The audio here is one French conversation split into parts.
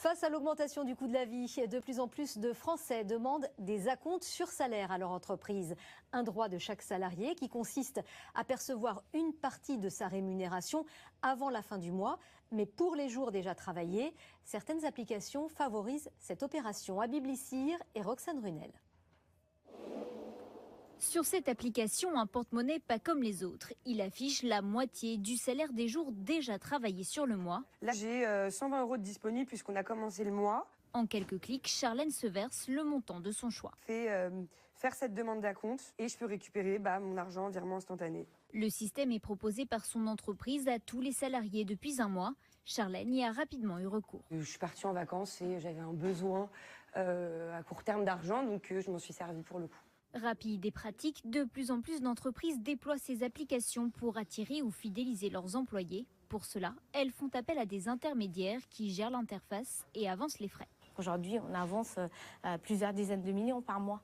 Face à l'augmentation du coût de la vie, de plus en plus de Français demandent des acomptes sur salaire à leur entreprise. Un droit de chaque salarié qui consiste à percevoir une partie de sa rémunération avant la fin du mois. Mais pour les jours déjà travaillés, certaines applications favorisent cette opération. Habib Lissir et Roxane Runel. Sur cette application, un porte-monnaie pas comme les autres. Il affiche la moitié du salaire des jours déjà travaillés sur le mois. Là, j'ai 120 € de disponible puisqu'on a commencé le mois. En quelques clics, Charlène se verse le montant de son choix. Je fais faire cette demande d'acompte et je peux récupérer mon argent en virement instantané. Le système est proposé par son entreprise à tous les salariés depuis un mois. Charlène y a rapidement eu recours. Je suis partie en vacances et j'avais un besoin à court terme d'argent, donc je m'en suis servie pour le coup. Rapide et pratique, de plus en plus d'entreprises déploient ces applications pour attirer ou fidéliser leurs employés. Pour cela, elles font appel à des intermédiaires qui gèrent l'interface et avancent les frais. Aujourd'hui, on avance plusieurs dizaines de millions par mois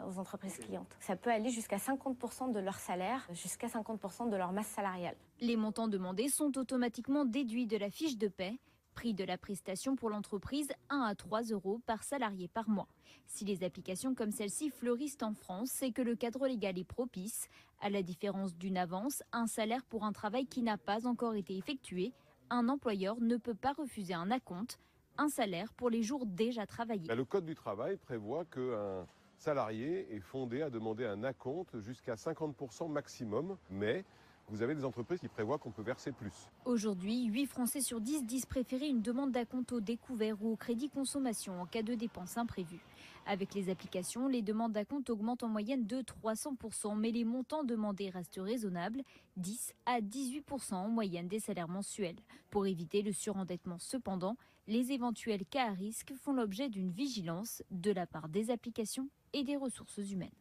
aux entreprises clientes. Ça peut aller jusqu'à 50% de leur salaire, jusqu'à 50% de leur masse salariale. Les montants demandés sont automatiquement déduits de la fiche de paie. Prix de la prestation pour l'entreprise, 1 à 3 € par salarié par mois. Si les applications comme celle-ci fleurissent en France, c'est que le cadre légal est propice. À la différence d'une avance, un salaire pour un travail qui n'a pas encore été effectué, un employeur ne peut pas refuser un acompte, un salaire pour les jours déjà travaillés. Le Code du travail prévoit qu'un salarié est fondé à demander un acompte jusqu'à 50% maximum, mais vous avez des entreprises qui prévoient qu'on peut verser plus. Aujourd'hui, 8 Français sur 10 disent préférer une demande d'acompte au découvert ou au crédit consommation en cas de dépenses imprévues. Avec les applications, les demandes d'acompte augmentent en moyenne de 300%, mais les montants demandés restent raisonnables, 10 à 18% en moyenne des salaires mensuels. Pour éviter le surendettement cependant, les éventuels cas à risque font l'objet d'une vigilance de la part des applications et des ressources humaines.